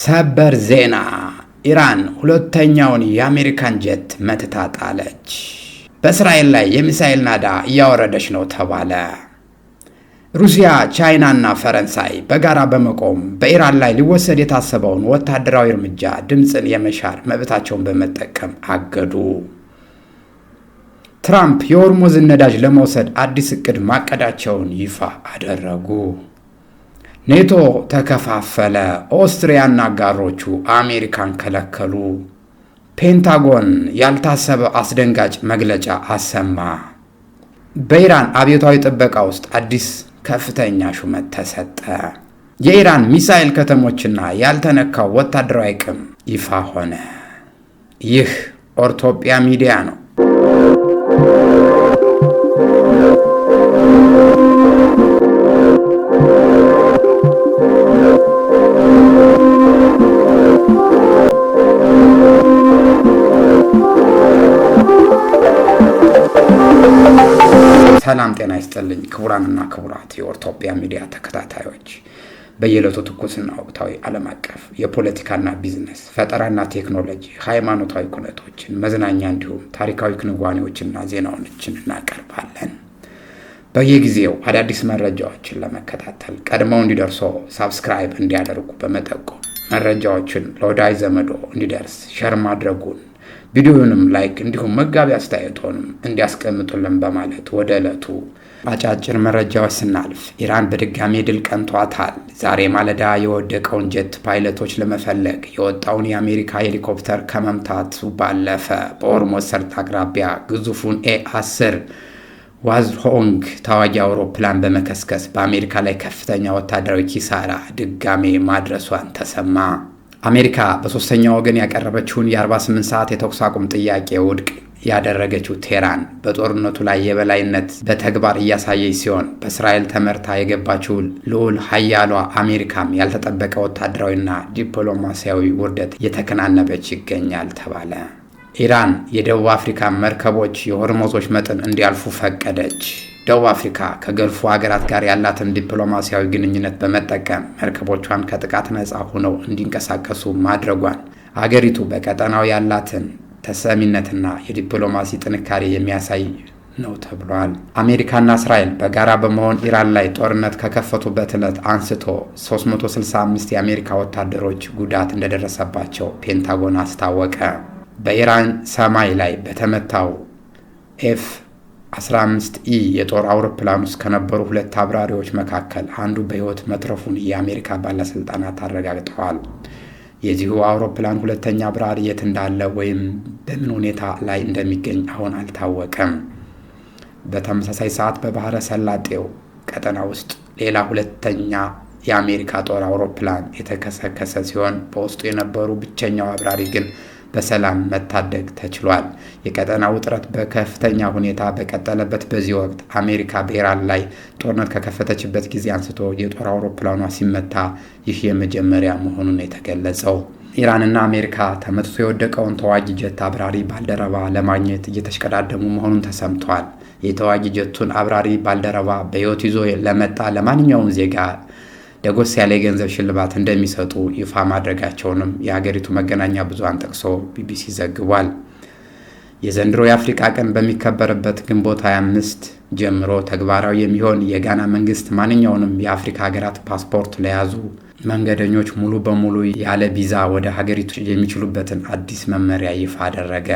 ሰበር ዜና ኢራን ሁለተኛውን የአሜሪካን ጀት መትታ ጣለች። በእስራኤል ላይ የሚሳኤል ናዳ እያወረደች ነው ተባለ። ሩሲያ፣ ቻይና እና ፈረንሳይ በጋራ በመቆም በኢራን ላይ ሊወሰድ የታሰበውን ወታደራዊ እርምጃ ድምፅን የመሻር መብታቸውን በመጠቀም አገዱ። ትራምፕ የሆርሙዝን ነዳጅ ለመውሰድ አዲስ እቅድ ማቀዳቸውን ይፋ አደረጉ። ኔቶ ተከፋፈለ። ኦስትሪያና አጋሮቹ አሜሪካን ከለከሉ። ፔንታጎን ያልታሰበ አስደንጋጭ መግለጫ አሰማ። በኢራን አብዮታዊ ጥበቃ ውስጥ አዲስ ከፍተኛ ሹመት ተሰጠ። የኢራን ሚሳኤል ከተሞችና ያልተነካው ወታደራዊ አቅም ይፋ ሆነ። ይህ ኦርቶፒያ ሚዲያ ነው። ሰላም ጤና ይስጥልኝ ክቡራንና ክቡራት የኦርቶፒያ ሚዲያ ተከታታዮች፣ በየዕለቱ ትኩስና ወቅታዊ ዓለም አቀፍ የፖለቲካና ቢዝነስ፣ ፈጠራና ቴክኖሎጂ፣ ሃይማኖታዊ ኩነቶችን፣ መዝናኛ እንዲሁም ታሪካዊ ክንዋኔዎችና ዜናዎችን እናቀርባለን። በየጊዜው አዳዲስ መረጃዎችን ለመከታተል ቀድመው እንዲደርሶ ሳብስክራይብ እንዲያደርጉ በመጠቆም መረጃዎችን ለወዳጅ ዘመዶ እንዲደርስ ሸር ማድረጉን፣ ቪዲዮውንም ላይክ እንዲሁም መጋቢ አስተያየቶንም እንዲያስቀምጡልን በማለት ወደ ዕለቱ አጫጭር መረጃዎች ስናልፍ ኢራን በድጋሚ ድል ቀንቷታል። ዛሬ ማለዳ የወደቀውን ጀት ፓይለቶች ለመፈለግ የወጣውን የአሜሪካ ሄሊኮፕተር ከመምታቱ ባለፈ በሆርሙዝ ሰርጥ አቅራቢያ ግዙፉን ኤ-10 ዋዝሆንግ ተዋጊ አውሮፕላን በመከስከስ በአሜሪካ ላይ ከፍተኛ ወታደራዊ ኪሳራ ድጋሜ ማድረሷን ተሰማ። አሜሪካ በሶስተኛ ወገን ያቀረበችውን የ48 ሰዓት የተኩስ አቁም ጥያቄ ውድቅ ያደረገችው ቴህራን በጦርነቱ ላይ የበላይነት በተግባር እያሳየች ሲሆን፣ በእስራኤል ተመርታ የገባችው ልዑል ኃያሏ አሜሪካም ያልተጠበቀ ወታደራዊና ዲፕሎማሲያዊ ውርደት እየተከናነበች ይገኛል ተባለ። ኢራን የደቡብ አፍሪካ መርከቦች የሆርሙዞች መጠን እንዲያልፉ ፈቀደች። ደቡብ አፍሪካ ከገልፉ ሀገራት ጋር ያላትን ዲፕሎማሲያዊ ግንኙነት በመጠቀም መርከቦቿን ከጥቃት ነፃ ሆነው እንዲንቀሳቀሱ ማድረጓን አገሪቱ በቀጠናው ያላትን ተሰሚነትና የዲፕሎማሲ ጥንካሬ የሚያሳይ ነው ተብሏል። አሜሪካና እስራኤል በጋራ በመሆን ኢራን ላይ ጦርነት ከከፈቱበት ዕለት አንስቶ 365 የአሜሪካ ወታደሮች ጉዳት እንደደረሰባቸው ፔንታጎን አስታወቀ። በኢራን ሰማይ ላይ በተመታው F-15E የጦር አውሮፕላን ውስጥ ከነበሩ ሁለት አብራሪዎች መካከል አንዱ በሕይወት መትረፉን የአሜሪካ ባለስልጣናት አረጋግጠዋል። የዚሁ አውሮፕላን ሁለተኛ አብራሪ የት እንዳለ ወይም በምን ሁኔታ ላይ እንደሚገኝ አሁን አልታወቀም። በተመሳሳይ ሰዓት በባህረ ሰላጤው ቀጠና ውስጥ ሌላ ሁለተኛ የአሜሪካ ጦር አውሮፕላን የተከሰከሰ ሲሆን በውስጡ የነበሩ ብቸኛው አብራሪ ግን በሰላም መታደግ ተችሏል። የቀጠና ውጥረት በከፍተኛ ሁኔታ በቀጠለበት በዚህ ወቅት አሜሪካ በኢራን ላይ ጦርነት ከከፈተችበት ጊዜ አንስቶ የጦር አውሮፕላኗ ሲመታ ይህ የመጀመሪያ መሆኑን የተገለጸው። ኢራንና አሜሪካ ተመትቶ የወደቀውን ተዋጊ ጀት አብራሪ ባልደረባ ለማግኘት እየተሽቀዳደሙ መሆኑን ተሰምቷል። የተዋጊ ጀቱን አብራሪ ባልደረባ በሕይወት ይዞ ለመጣ ለማንኛውም ዜጋ ደጎስ ያለ የገንዘብ ሽልማት እንደሚሰጡ ይፋ ማድረጋቸውንም የሀገሪቱ መገናኛ ብዙሃን ጠቅሶ ቢቢሲ ዘግቧል። የዘንድሮ የአፍሪካ ቀን በሚከበርበት ግንቦት 25 ጀምሮ ተግባራዊ የሚሆን የጋና መንግስት ማንኛውንም የአፍሪካ ሀገራት ፓስፖርት ለያዙ መንገደኞች ሙሉ በሙሉ ያለ ቪዛ ወደ ሀገሪቱ የሚችሉበትን አዲስ መመሪያ ይፋ አደረገ።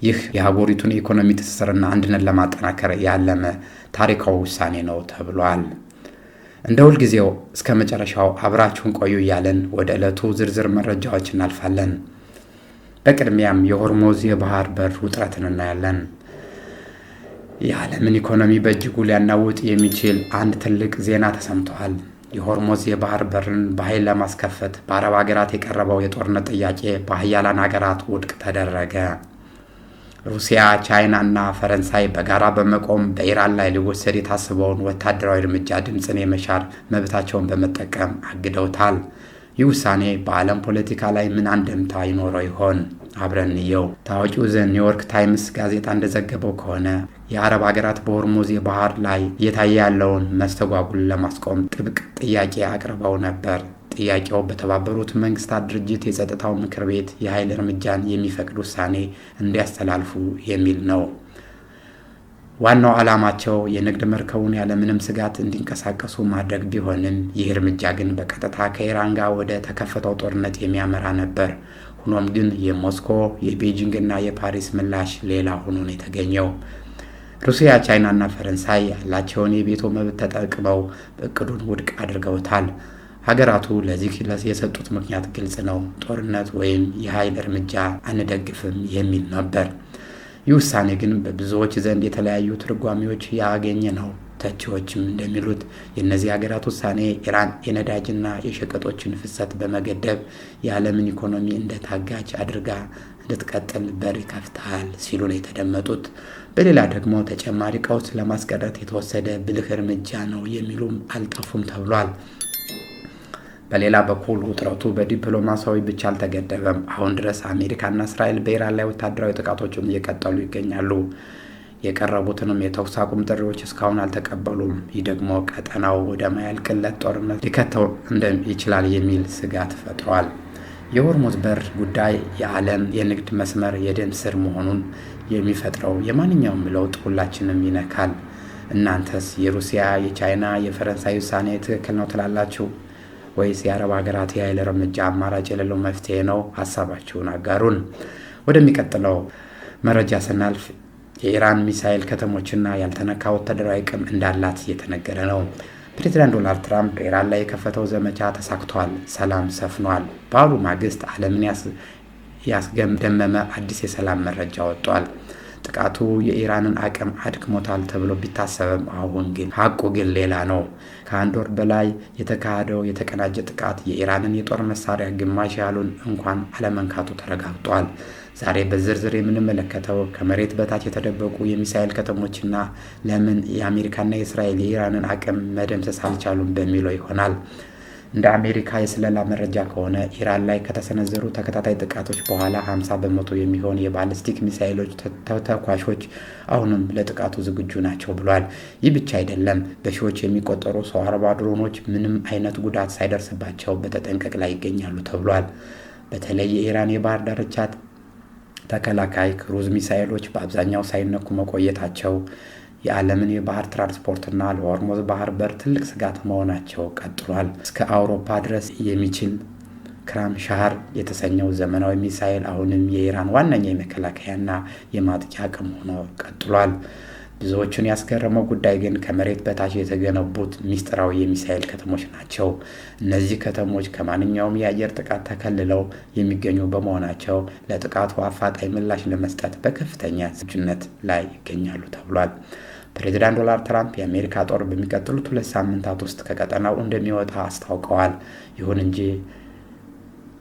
ይህ የሀገሪቱን የኢኮኖሚ ትስስርና አንድነት ለማጠናከር ያለመ ታሪካዊ ውሳኔ ነው ተብሏል። እንደ ሁልጊዜው እስከ መጨረሻው አብራችሁን ቆዩ እያለን ወደ ዕለቱ ዝርዝር መረጃዎች እናልፋለን። በቅድሚያም የሆርሙዝ የባህር በር ውጥረትን እናያለን። የዓለምን ኢኮኖሚ በእጅጉ ሊያናውጥ የሚችል አንድ ትልቅ ዜና ተሰምቷል። የሆርሙዝ የባህር በርን በኃይል ለማስከፈት በአረብ ሀገራት የቀረበው የጦርነት ጥያቄ በሀያላን ሀገራት ውድቅ ተደረገ። ሩሲያ፣ ቻይና እና ፈረንሳይ በጋራ በመቆም በኢራን ላይ ሊወሰድ የታሰበውን ወታደራዊ እርምጃ ድምፅን የመሻር መብታቸውን በመጠቀም አግደውታል። ይህ ውሳኔ በዓለም ፖለቲካ ላይ ምን አንድምታ ይኖረው ይሆን? አብረን እንየው። ታዋቂው ዘ ኒውዮርክ ታይምስ ጋዜጣ እንደዘገበው ከሆነ የአረብ ሀገራት በሆርሙዝ የባህር ላይ እየታየ ያለውን መስተጓጉል ለማስቆም ጥብቅ ጥያቄ አቅርበው ነበር። ጥያቄው በተባበሩት መንግስታት ድርጅት የጸጥታው ምክር ቤት የኃይል እርምጃን የሚፈቅድ ውሳኔ እንዲያስተላልፉ የሚል ነው። ዋናው ዓላማቸው የንግድ መርከቡን ያለምንም ስጋት እንዲንቀሳቀሱ ማድረግ ቢሆንም ይህ እርምጃ ግን በቀጥታ ከኢራን ጋር ወደ ተከፈተው ጦርነት የሚያመራ ነበር። ሆኖም ግን የሞስኮ የቤጂንግ እና የፓሪስ ምላሽ ሌላ ሆኖ ነው የተገኘው። ሩሲያ፣ ቻይና እና ፈረንሳይ ያላቸውን የቬቶ መብት ተጠቅመው እቅዱን ውድቅ አድርገውታል። ሀገራቱ ለዚህ የሰጡት ምክንያት ግልጽ ነው። ጦርነት ወይም የኃይል እርምጃ አንደግፍም የሚል ነበር። ይህ ውሳኔ ግን በብዙዎች ዘንድ የተለያዩ ትርጓሜዎች ያገኘ ነው። ተቺዎችም እንደሚሉት የእነዚህ ሀገራት ውሳኔ ኢራን የነዳጅና የሸቀጦችን ፍሰት በመገደብ የዓለምን ኢኮኖሚ እንደ ታጋጅ አድርጋ እንድትቀጥል በር ይከፍታል ሲሉ ነው የተደመጡት። በሌላ ደግሞ ተጨማሪ ቀውስ ለማስቀረት የተወሰደ ብልህ እርምጃ ነው የሚሉም አልጠፉም ተብሏል። በሌላ በኩል ውጥረቱ በዲፕሎማሲያዊ ብቻ አልተገደበም። አሁን ድረስ አሜሪካና እስራኤል በኢራን ላይ ወታደራዊ ጥቃቶችን እየቀጠሉ ይገኛሉ። የቀረቡትንም የተኩስ አቁም ጥሪዎች እስካሁን አልተቀበሉም። ይህ ደግሞ ቀጠናው ወደ ማያልቅለት ጦርነት ሊከተው ይችላል የሚል ስጋት ፈጥሯል። የሆርሙዝ በር ጉዳይ የዓለም የንግድ መስመር የደም ስር መሆኑን የሚፈጥረው የማንኛውም ለውጥ ሁላችንም ይነካል። እናንተስ የሩሲያ፣ የቻይና፣ የፈረንሳይ ውሳኔ ትክክል ነው ትላላችሁ ወይስ የአረብ ሀገራት የኃይል እርምጃ አማራጭ የሌለው መፍትሄ ነው? ሀሳባችሁን አጋሩን። ወደሚቀጥለው መረጃ ስናልፍ የኢራን ሚሳኤል ከተሞችና ያልተነካ ወታደራዊ አቅም እንዳላት እየተነገረ ነው። ፕሬዚዳንት ዶናልድ ትራምፕ በኢራን ላይ የከፈተው ዘመቻ ተሳክቷል፣ ሰላም ሰፍኗል ባሉ ማግስት ዓለምን ያስደመመ አዲስ የሰላም መረጃ ወጥቷል። ጥቃቱ የኢራንን አቅም አድክሞታል ተብሎ ቢታሰብም አሁን ግን ሀቁ ግን ሌላ ነው። ከአንድ ወር በላይ የተካሄደው የተቀናጀ ጥቃት የኢራንን የጦር መሳሪያ ግማሽ ያህሉን እንኳን አለመንካቱ ተረጋግጧል። ዛሬ በዝርዝር የምንመለከተው ከመሬት በታች የተደበቁ የሚሳኤል ከተሞችና ለምን የአሜሪካና የእስራኤል የኢራንን አቅም መደምሰስ አልቻሉም በሚለው ይሆናል። እንደ አሜሪካ የስለላ መረጃ ከሆነ ኢራን ላይ ከተሰነዘሩ ተከታታይ ጥቃቶች በኋላ 50 በመቶ የሚሆን የባሊስቲክ ሚሳኤሎች ተኳሾች አሁንም ለጥቃቱ ዝግጁ ናቸው ብሏል። ይህ ብቻ አይደለም። በሺዎች የሚቆጠሩ ሰው አልባ ድሮኖች ምንም አይነት ጉዳት ሳይደርስባቸው በተጠንቀቅ ላይ ይገኛሉ ተብሏል። በተለይ የኢራን የባህር ዳርቻ ተከላካይ ክሩዝ ሚሳኤሎች በአብዛኛው ሳይነኩ መቆየታቸው የዓለምን የባህር ትራንስፖርትና ለሆርሙዝ ባህር በር ትልቅ ስጋት መሆናቸው ቀጥሏል። እስከ አውሮፓ ድረስ የሚችል ክራም ሻህር የተሰኘው ዘመናዊ ሚሳኤል አሁንም የኢራን ዋነኛ የመከላከያና የማጥቂያ አቅም ሆኖ ቀጥሏል። ብዙዎቹን ያስገረመው ጉዳይ ግን ከመሬት በታች የተገነቡት ሚስጥራዊ የሚሳኤል ከተሞች ናቸው። እነዚህ ከተሞች ከማንኛውም የአየር ጥቃት ተከልለው የሚገኙ በመሆናቸው ለጥቃቱ አፋጣኝ ምላሽ ለመስጠት በከፍተኛ ዝግጁነት ላይ ይገኛሉ ተብሏል። ፕሬዚዳንት ዶናልድ ትራምፕ የአሜሪካ ጦር በሚቀጥሉት 2 ሳምንታት ውስጥ ከቀጠናው እንደሚወጣ አስታውቀዋል። ይሁን እንጂ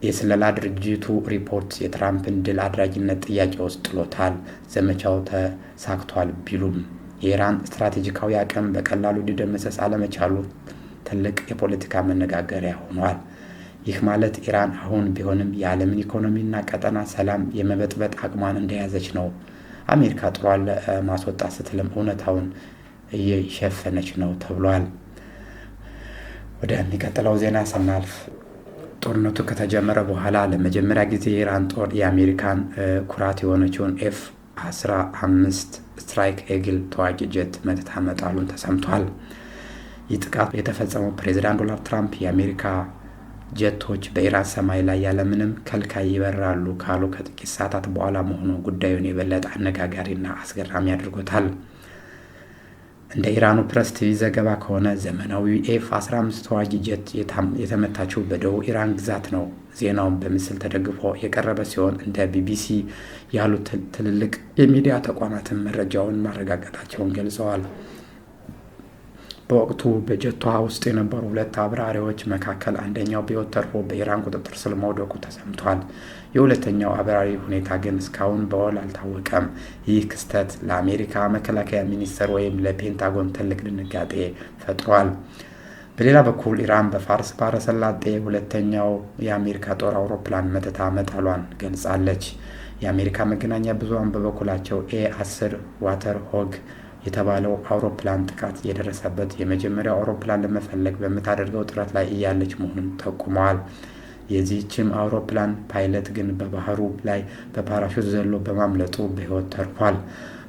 የስለላ ድርጅቱ ሪፖርት የትራምፕን ድል አድራጊነት ጥያቄ ውስጥ ጥሎታል። ዘመቻው ተሳክቷል ቢሉም የኢራን ስትራቴጂካዊ አቅም በቀላሉ ሊደመሰስ አለመቻሉ ትልቅ የፖለቲካ መነጋገሪያ ሆኗል። ይህ ማለት ኢራን አሁን ቢሆንም የዓለምን ኢኮኖሚና ቀጠና ሰላም የመበጥበጥ አቅሟን እንደያዘች ነው። አሜሪካ ጦሯን ለማስወጣት ስትልም እውነታውን እየሸፈነች ነው ተብሏል። ወደሚቀጥለው ዜና ስናልፍ ጦርነቱ ከተጀመረ በኋላ ለመጀመሪያ ጊዜ የኢራን ጦር የአሜሪካን ኩራት የሆነችውን F-15 ስትራይክ ኤግል ተዋጊ ጀት መትታ መጣሉን ተሰምቷል። ይህ ጥቃት የተፈጸመው ፕሬዚዳንት ዶናልድ ትራምፕ የአሜሪካ ጀቶች በኢራን ሰማይ ላይ ያለምንም ከልካይ ይበራሉ ካሉ ከጥቂት ሰዓታት በኋላ መሆኑ ጉዳዩን የበለጠ አነጋጋሪና አስገራሚ አድርጎታል። እንደ ኢራኑ ፕሬስ ቲቪ ዘገባ ከሆነ ዘመናዊው F-15 ተዋጊ ጀት የተመታችው በደቡብ ኢራን ግዛት ነው። ዜናውን በምስል ተደግፎ የቀረበ ሲሆን እንደ ቢቢሲ ያሉ ትልልቅ የሚዲያ ተቋማትን መረጃውን ማረጋገጣቸውን ገልጸዋል። በወቅቱ በጀቷ ውስጥ የነበሩ 2 አብራሪዎች መካከል አንደኛው በሕይወት ተርፎ በኢራን ቁጥጥር ስር መውደቁ ተሰምቷል። የሁለተኛው አብራሪ ሁኔታ ግን እስካሁን በውል አልታወቀም። ይህ ክስተት ለአሜሪካ መከላከያ ሚኒስቴር ወይም ለፔንታጎን ትልቅ ድንጋጤ ፈጥሯል። በሌላ በኩል ኢራን በፋርስ ባህረ ሰላጤ ሁለተኛው የአሜሪካ ጦር አውሮፕላን መትታ መጣሏን ገልጻለች። የአሜሪካ መገናኛ ብዙሃን በበኩላቸው A-10 ዋተር ሆግ የተባለው አውሮፕላን ጥቃት የደረሰበት የመጀመሪያው አውሮፕላን ለመፈለግ በምታደርገው ጥረት ላይ እያለች መሆኑን ጠቁመዋል። የዚህችም አውሮፕላን ፓይለት ግን በባህሩ ላይ በፓራሹት ዘሎ በማምለጡ በሕይወት ተርፏል።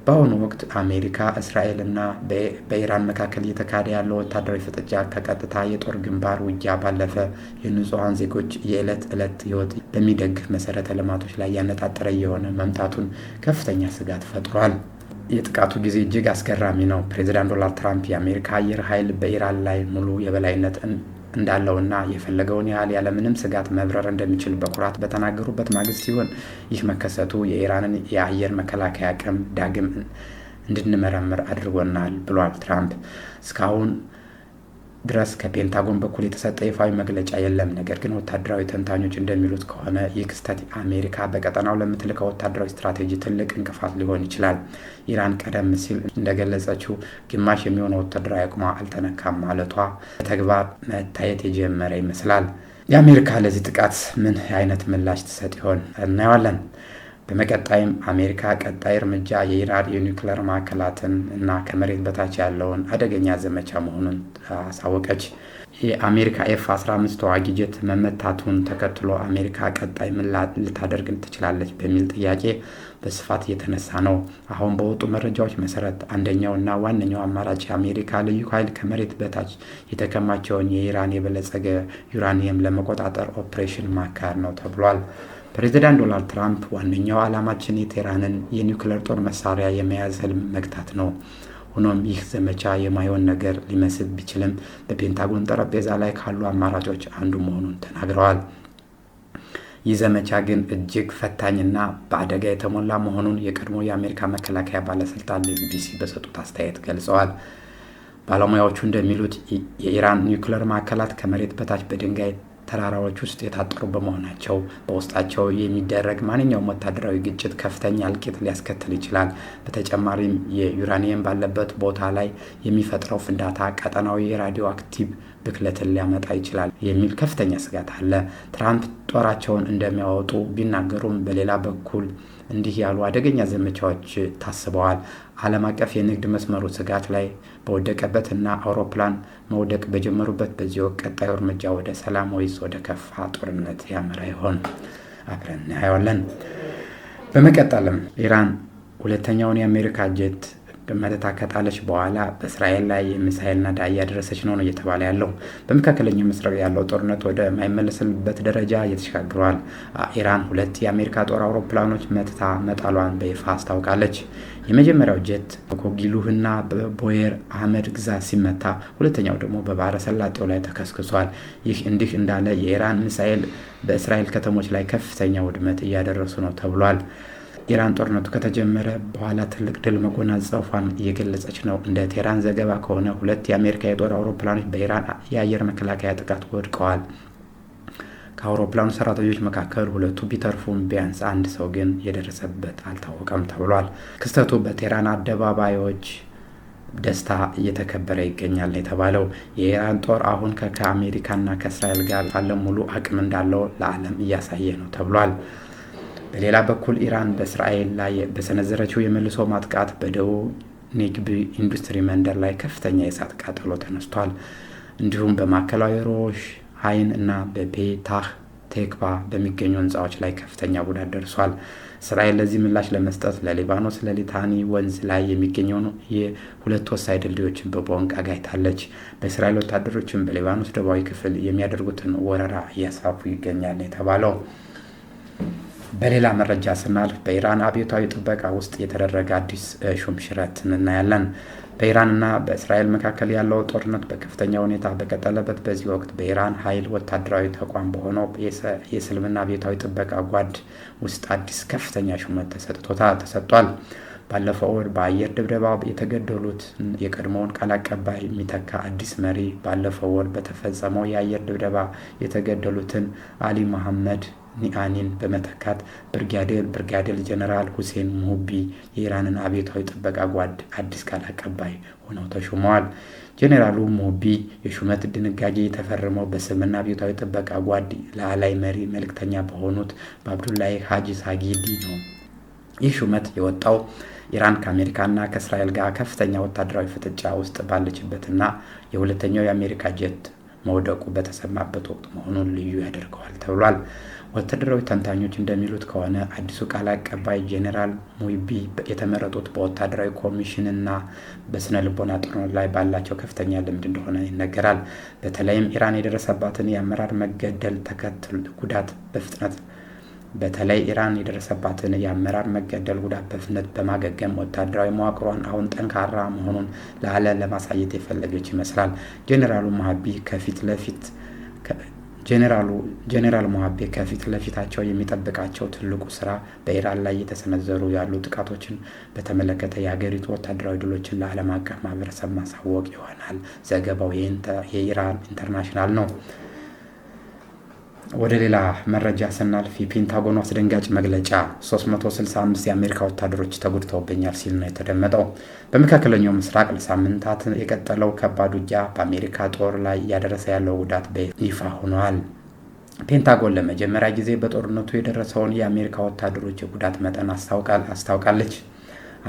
በአሁኑ ወቅት አሜሪካ፣ እስራኤል እና በኢራን መካከል እየተካሄደ ያለው ወታደራዊ ፍጥጫ ከቀጥታ የጦር ግንባር ውጊያ ባለፈ የንጹሐን ዜጎች የዕለት ዕለት ሕይወት በሚደግፍ መሰረተ ልማቶች ላይ ያነጣጠረ የሆነ መምጣቱን ከፍተኛ ስጋት ፈጥሯል። የጥቃቱ ጊዜ እጅግ አስገራሚ ነው። ፕሬዚዳንት ዶናልድ ትራምፕ የአሜሪካ አየር ኃይል በኢራን ላይ ሙሉ የበላይነት እንዳለውና የፈለገውን ያህል ያለምንም ስጋት መብረር እንደሚችል በኩራት በተናገሩበት ማግስት ሲሆን ይህ መከሰቱ የኢራንን የአየር መከላከያ አቅም ዳግም እንድንመረምር አድርጎናል ብሏል ትራምፕ። እስካሁን ድረስ ከፔንታጎን በኩል የተሰጠ ይፋዊ መግለጫ የለም። ነገር ግን ወታደራዊ ተንታኞች እንደሚሉት ከሆነ ይህ ክስተት አሜሪካ በቀጠናው ለምትልከው ወታደራዊ ስትራቴጂ ትልቅ እንቅፋት ሊሆን ይችላል። ኢራን ቀደም ሲል እንደገለጸችው ግማሽ የሚሆነው ወታደራዊ አቅሟ አልተነካም ማለቷ በተግባር መታየት የጀመረ ይመስላል። የአሜሪካ ለዚህ ጥቃት ምን አይነት ምላሽ ትሰጥ ይሆን እናየዋለን። በመቀጣይም አሜሪካ ቀጣይ እርምጃ የኢራን የኒውክሌር ማዕከላትን እና ከመሬት በታች ያለውን አደገኛ ዘመቻ መሆኑን አሳወቀች። የአሜሪካ F-15 ተዋጊ ጄት መመታቱን ተከትሎ አሜሪካ ቀጣይ ምን ልታደርግ ትችላለች በሚል ጥያቄ በስፋት እየተነሳ ነው። አሁን በወጡ መረጃዎች መሰረት አንደኛው እና ዋነኛው አማራጭ የአሜሪካ ልዩ ኃይል ከመሬት በታች የተከማቸውን የኢራን የበለጸገ ዩራኒየም ለመቆጣጠር ኦፕሬሽን ማካሄድ ነው ተብሏል። ፕሬዚዳንት ዶናልድ ትራምፕ ዋነኛው ዓላማችን የቴህራንን የኒውክሌር ጦር መሳሪያ የመያዝ ህልም መግታት ነው። ሆኖም ይህ ዘመቻ የማይሆን ነገር ሊመስል ቢችልም በፔንታጎን ጠረጴዛ ላይ ካሉ አማራጮች አንዱ መሆኑን ተናግረዋል። ይህ ዘመቻ ግን እጅግ ፈታኝና በአደጋ የተሞላ መሆኑን የቀድሞ የአሜሪካ መከላከያ ባለስልጣን ለቢቢሲ በሰጡት አስተያየት ገልጸዋል። ባለሙያዎቹ እንደሚሉት የኢራን ኒውክሌር ማዕከላት ከመሬት በታች በድንጋይ ተራራዎች ውስጥ የታጠሩ በመሆናቸው በውስጣቸው የሚደረግ ማንኛውም ወታደራዊ ግጭት ከፍተኛ እልቂት ሊያስከትል ይችላል። በተጨማሪም የዩራኒየም ባለበት ቦታ ላይ የሚፈጥረው ፍንዳታ ቀጠናዊ የራዲዮ አክቲቭ ብክለትን ሊያመጣ ይችላል የሚል ከፍተኛ ስጋት አለ። ትራምፕ ጦራቸውን እንደሚያወጡ ቢናገሩም በሌላ በኩል እንዲህ ያሉ አደገኛ ዘመቻዎች ታስበዋል። ዓለም አቀፍ የንግድ መስመሩ ስጋት ላይ በወደቀበት እና አውሮፕላን መውደቅ በጀመሩበት በዚህ ወቅት ቀጣዩ እርምጃ ወደ ሰላም ወይስ ወደ ከፋ ጦርነት ያመራ ይሆን? አብረን እናየዋለን። በመቀጠልም ኢራን ሁለተኛውን የአሜሪካ ጄት መተታ ከጣለች በኋላ በእስራኤል ላይ የሚሳኤል ናዳ እያደረሰች ነው እየተባለ ያለው። በመካከለኛው ምስራቅ ያለው ጦርነት ወደ ማይመለስበት ደረጃ እየተሸጋግሯል። ኢራን 2 የአሜሪካ ጦር አውሮፕላኖች መትታ መጣሏን በይፋ አስታውቃለች። የመጀመሪያው ጄት በኮጊሉህና በቦየር አህመድ ግዛት ሲመታ፣ ሁለተኛው ደግሞ በባህረ ሰላጤው ላይ ተከስክሷል። ይህ እንዲህ እንዳለ የኢራን ሚሳኤል በእስራኤል ከተሞች ላይ ከፍተኛ ውድመት እያደረሱ ነው ተብሏል። ኢራን ጦርነቱ ከተጀመረ በኋላ ትልቅ ድል መጎናጸፏን እየገለጸች ነው። እንደ ቴህራን ዘገባ ከሆነ 2 የአሜሪካ የጦር አውሮፕላኖች በኢራን የአየር መከላከያ ጥቃት ወድቀዋል። ከአውሮፕላኑ ሰራተኞች መካከል 2 ቢተርፉም ቢያንስ አንድ ሰው ግን የደረሰበት አልታወቀም ተብሏል። ክስተቱ በቴህራን አደባባዮች ደስታ እየተከበረ ይገኛል የተባለው የኢራን ጦር አሁን ከአሜሪካና ከእስራኤል ጋር ባለ ሙሉ አቅም እንዳለው ለዓለም እያሳየ ነው ተብሏል። በሌላ በኩል ኢራን በእስራኤል ላይ በሰነዘረችው የመልሶ ማጥቃት በደቡብ ኔግብ ኢንዱስትሪ መንደር ላይ ከፍተኛ የእሳት ቃጠሎ ተነስቷል። እንዲሁም በማዕከላዊ ሮሽ ሃይን እና በፔታህ ቴክቫ በሚገኙ ህንፃዎች ላይ ከፍተኛ ጉዳት ደርሷል። እስራኤል ለዚህ ምላሽ ለመስጠት ለሊባኖስ ለሊታኒ ወንዝ ላይ የሚገኘውን የ2 ወሳኝ ድልድዮችን በቦምብ አጋይታለች። በእስራኤል ወታደሮችም በሊባኖስ ደቡባዊ ክፍል የሚያደርጉትን ወረራ እያስፋፉ ይገኛል የተባለው። በሌላ መረጃ ስናልፍ በኢራን አብዮታዊ ጥበቃ ውስጥ የተደረገ አዲስ ሹምሽረት እናያለን። በኢራንና በእስራኤል መካከል ያለው ጦርነት በከፍተኛ ሁኔታ በቀጠለበት በዚህ ወቅት በኢራን ኃይል ወታደራዊ ተቋም በሆነው የእስልምና አብዮታዊ ጥበቃ ጓድ ውስጥ አዲስ ከፍተኛ ሹመት ተሰጥቷል። ባለፈው ወር በአየር ድብደባ የተገደሉት የቀድሞውን ቃል አቀባይ የሚተካ አዲስ መሪ ባለፈው ወር በተፈጸመው የአየር ድብደባ የተገደሉትን አሊ መሐመድ ኒአኒን በመተካት ብርጋዴር ጀነራል ሁሴን ሙሁቢ የኢራንን አብዮታዊ ጥበቃ ጓድ አዲስ ቃል አቀባይ ሆነው ተሾመዋል። ጀነራሉ ሙሁቢ የሹመት ድንጋጌ የተፈረመው በእስልምና አብዮታዊ ጥበቃ ጓድ ላዕላይ መሪ መልእክተኛ በሆኑት በአብዱላሂ ሀጂ ሳጊዲ ነው። ይህ ሹመት የወጣው ኢራን ከአሜሪካና ከእስራኤል ጋር ከፍተኛ ወታደራዊ ፍጥጫ ውስጥ ባለችበትና የሁለተኛው የአሜሪካ ጄት መውደቁ በተሰማበት ወቅት መሆኑን ልዩ ያደርገዋል ተብሏል። ወታደራዊ ተንታኞች እንደሚሉት ከሆነ አዲሱ ቃል አቀባይ ጄኔራል ሙይቢ የተመረጡት በወታደራዊ ኮሚሽንና በስነ ልቦና ጦርነት ላይ ባላቸው ከፍተኛ ልምድ እንደሆነ ይነገራል። በተለይም ኢራን የደረሰባትን የአመራር መገደል ተከትሎ ጉዳት በፍጥነት በማገገም ወታደራዊ መዋቅሯን አሁን ጠንካራ መሆኑን ለዓለም ለማሳየት የፈለገች ይመስላል። ጄኔራል ሞሃቤ ከፊት ለፊታቸው የሚጠብቃቸው ትልቁ ስራ በኢራን ላይ እየተሰነዘሩ ያሉ ጥቃቶችን በተመለከተ የሀገሪቱ ወታደራዊ ድሎችን ለዓለም አቀፍ ማህበረሰብ ማሳወቅ ይሆናል። ዘገባው የኢራን ኢንተርናሽናል ነው። ወደ ሌላ መረጃ ስናልፍ የፔንታጎኑ አስደንጋጭ መግለጫ 365 የአሜሪካ ወታደሮች ተጎድተውብኛል ሲል ነው የተደመጠው። በመካከለኛው ምስራቅ ለሳምንታት የቀጠለው ከባድ ውጊያ በአሜሪካ ጦር ላይ እያደረሰ ያለው ጉዳት ይፋ ሆኗል። ፔንታጎን ለመጀመሪያ ጊዜ በጦርነቱ የደረሰውን የአሜሪካ ወታደሮች የጉዳት መጠን አስታውቃለች።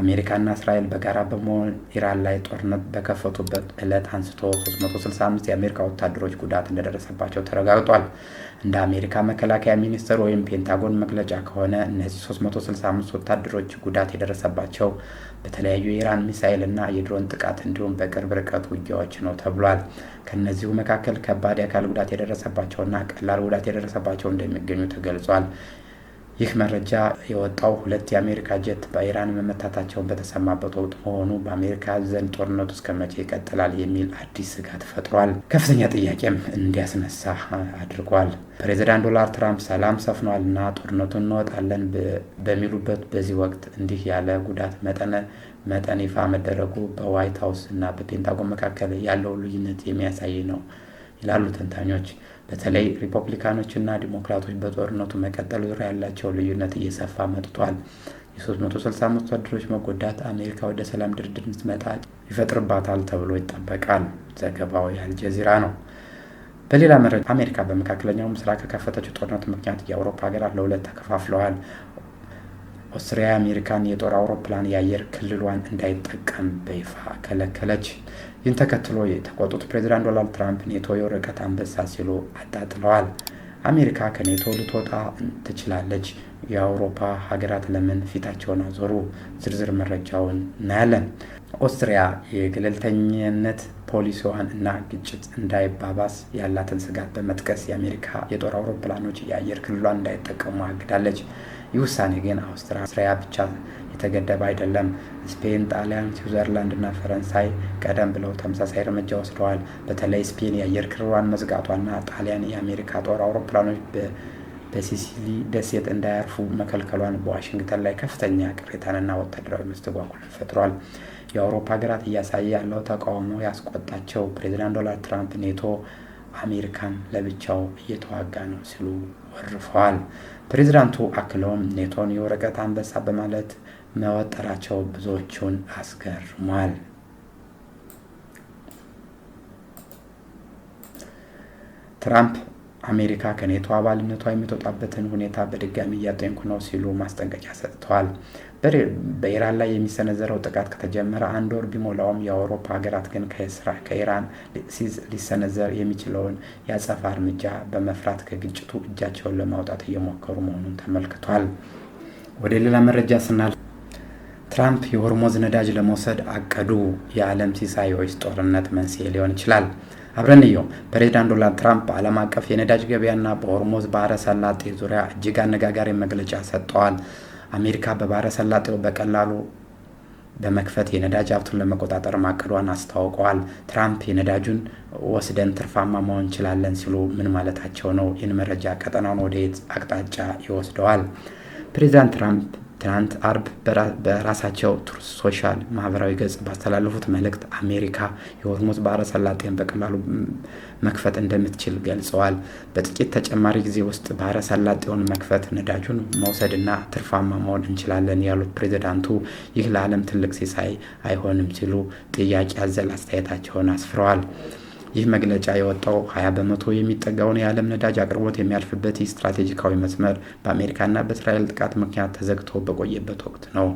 አሜሪካና እስራኤል በጋራ በመሆን ኢራን ላይ ጦርነት በከፈቱበት ዕለት አንስቶ 365 የአሜሪካ ወታደሮች ጉዳት እንደደረሰባቸው ተረጋግጧል። እንደ አሜሪካ መከላከያ ሚኒስቴር ወይም ፔንታጎን መግለጫ ከሆነ እነዚህ 365 ወታደሮች ጉዳት የደረሰባቸው በተለያዩ የኢራን ሚሳኤል እና የድሮን ጥቃት እንዲሁም በቅርብ ርቀት ውጊያዎች ነው ተብሏል። ከነዚሁ መካከል ከባድ የአካል ጉዳት የደረሰባቸውና ቀላል ጉዳት የደረሰባቸው እንደሚገኙ ተገልጿል። ይህ መረጃ የወጣው 2 የአሜሪካ ጄት በኢራን መመታታቸውን በተሰማበት ወቅት መሆኑ በአሜሪካ ዘንድ ጦርነቱ እስከ መቼ ይቀጥላል የሚል አዲስ ስጋት ፈጥሯል። ከፍተኛ ጥያቄም እንዲያስነሳ አድርጓል። ፕሬዚዳንት ዶናልድ ትራምፕ ሰላም ሰፍኗልና ጦርነቱን እንወጣለን በሚሉበት በዚህ ወቅት እንዲህ ያለ ጉዳት መጠን ይፋ መደረጉ በዋይት ሀውስ እና በፔንታጎን መካከል ያለው ልዩነት የሚያሳይ ነው ይላሉ ተንታኞች። በተለይ ሪፐብሊካኖች እና ዲሞክራቶች በጦርነቱ መቀጠል ዙሪያ ያላቸው ልዩነት እየሰፋ መጥቷል። የ365 ወታደሮች መጎዳት አሜሪካ ወደ ሰላም ድርድር እንድትመጣ ይፈጥርባታል ተብሎ ይጠበቃል። ዘገባው የአልጀዚራ ነው። በሌላ መረጃ አሜሪካ በመካከለኛው ምስራቅ ከከፈተችው ጦርነት ምክንያት የአውሮፓ ሀገራት ለሁለት ተከፋፍለዋል። ኦስትሪያ የአሜሪካን የጦር አውሮፕላን የአየር ክልሏን እንዳይጠቀም በይፋ ከለከለች። ይህን ተከትሎ የተቆጡት ፕሬዚዳንት ዶናልድ ትራምፕ ኔቶ የወረቀት አንበሳ ሲሉ አጣጥለዋል። አሜሪካ ከኔቶ ልትወጣ ትችላለች፣ የአውሮፓ ሀገራት ለምን ፊታቸውን አዞሩ? ዝርዝር መረጃውን እናያለን። ኦስትሪያ የገለልተኝነት ፖሊሲዋን እና ግጭት እንዳይባባስ ያላትን ስጋት በመጥቀስ የአሜሪካ የጦር አውሮፕላኖች የአየር ክልሏን እንዳይጠቀሙ አግዳለች። ይህ ውሳኔ ግን አውስትሪያ ብቻ የተገደበ አይደለም። ስፔን፣ ጣሊያን፣ ስዊዘርላንድ እና ፈረንሳይ ቀደም ብለው ተመሳሳይ እርምጃ ወስደዋል። በተለይ ስፔን የአየር ክልሏን መዝጋቷና ጣሊያን የአሜሪካ ጦር አውሮፕላኖች በሲሲሊ ደሴት እንዳያርፉ መከልከሏን በዋሽንግተን ላይ ከፍተኛ ቅሬታንና ወታደራዊ መስተጓጎልን ፈጥሯል። የአውሮፓ ሀገራት እያሳየ ያለው ተቃውሞ ያስቆጣቸው ፕሬዚዳንት ዶናልድ ትራምፕ ኔቶ አሜሪካን ለብቻው እየተዋጋ ነው ሲሉ ወርፈዋል። ፕሬዚዳንቱ አክለውም ኔቶን የወረቀት አንበሳ በማለት መወጠራቸው ብዙዎቹን አስገርሟል። ትራምፕ አሜሪካ ከኔቶ አባልነቷ የምትወጣበትን ሁኔታ በድጋሚ እያጠንኩ ነው ሲሉ ማስጠንቀቂያ ሰጥተዋል። በኢራን ላይ የሚሰነዘረው ጥቃት ከተጀመረ 1 ወር ቢሞላውም የአውሮፓ ሀገራት ግን ከኢራን ሊሰነዘር የሚችለውን የአጸፋ እርምጃ በመፍራት ከግጭቱ እጃቸውን ለማውጣት እየሞከሩ መሆኑን ተመልክቷል። ወደ ሌላ መረጃ ስናልፍ ትራምፕ የሆርሙዝ ነዳጅ ለመውሰድ አቀዱ። የዓለም ሲሳይ ወይስ ጦርነት መንስኤ ሊሆን ይችላል? አብረንየው ፕሬዚዳንት ዶናልድ ትራምፕ በዓለም አቀፍ የነዳጅ ገበያና በሆርሙዝ ባህረ ሰላጤ ዙሪያ እጅግ አነጋጋሪ መግለጫ ሰጥተዋል። አሜሪካ በባህረ ሰላጤው በቀላሉ በመክፈት የነዳጅ ሀብቱን ለመቆጣጠር ማቀዷን አስታውቀዋል። ትራምፕ የነዳጁን ወስደን ትርፋማ መሆን እንችላለን ሲሉ ምን ማለታቸው ነው? ይህን መረጃ ቀጠናውን ወደ የት አቅጣጫ ይወስደዋል? ፕሬዚዳንት ትራምፕ ትናንት አርብ በራሳቸው ትሩዝ ሶሻል ማህበራዊ ገጽ ባስተላለፉት መልእክት አሜሪካ የሆርሙዝ ባህረ ሰላጤን በቀላሉ መክፈት እንደምትችል ገልጸዋል። በጥቂት ተጨማሪ ጊዜ ውስጥ ባህረ ሰላጤውን መክፈት፣ ነዳጁን መውሰድና ትርፋማ መሆን እንችላለን ያሉት ፕሬዚዳንቱ ይህ ለዓለም ትልቅ ሲሳይ አይሆንም ሲሉ ጥያቄ አዘል አስተያየታቸውን አስፍረዋል። ይህ መግለጫ የወጣው 20 በመቶ የሚጠጋውን የዓለም ነዳጅ አቅርቦት የሚያልፍበት ስትራቴጂካዊ መስመር በአሜሪካና በእስራኤል ጥቃት ምክንያት ተዘግቶ በቆየበት ወቅት ነው።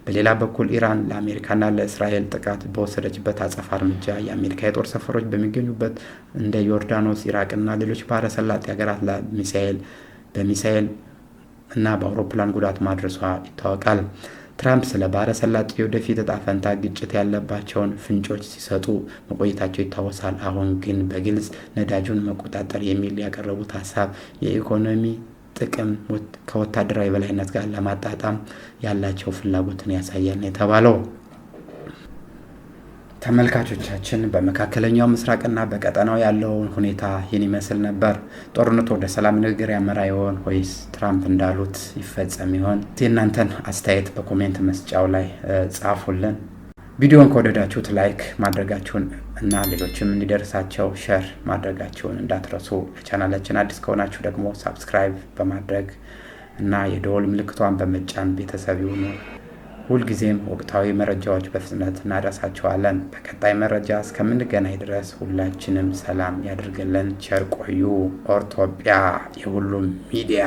በሌላ በኩል ኢራን ለአሜሪካና ለእስራኤል ጥቃት በወሰደችበት አጸፋ እርምጃ የአሜሪካ የጦር ሰፈሮች በሚገኙበት እንደ ዮርዳኖስ፣ ኢራቅና ሌሎች ባህረ ሰላጤ ሀገራት በሚሳኤል እና በአውሮፕላን ጉዳት ማድረሷ ይታወቃል። ትራምፕ ስለ ባህረ ሰላጤ ወደፊት እጣ ፈንታ ግጭት ያለባቸውን ፍንጮች ሲሰጡ መቆየታቸው ይታወሳል። አሁን ግን በግልጽ ነዳጁን መቆጣጠር የሚል ያቀረቡት ሀሳብ የኢኮኖሚ ጥቅም ከወታደራዊ በላይነት ጋር ለማጣጣም ያላቸው ፍላጎትን ያሳያል ነው የተባለው። ተመልካቾቻችን በመካከለኛው ምስራቅና በቀጠናው ያለውን ሁኔታ ይህን ይመስል ነበር። ጦርነቱ ወደ ሰላም ንግግር ያመራ ይሆን ወይስ ትራምፕ እንዳሉት ይፈጸም ይሆን? የእናንተን አስተያየት በኮሜንት መስጫው ላይ ጻፉልን። ቪዲዮን ከወደዳችሁት ላይክ ማድረጋችሁን እና ሌሎችም እንዲደርሳቸው ሼር ማድረጋችሁን እንዳትረሱ። ለቻናላችን አዲስ ከሆናችሁ ደግሞ ሳብስክራይብ በማድረግ እና የደወል ምልክቷን በመጫን ቤተሰብ ይሁኑ። ሁልጊዜም ወቅታዊ መረጃዎች በፍጥነት እናደርሳችኋለን። በቀጣይ መረጃ እስከምንገናኝ ድረስ ሁላችንም ሰላም ያድርግልን። ቸር ቆዩ። ኦርቶጵያ የሁሉም ሚዲያ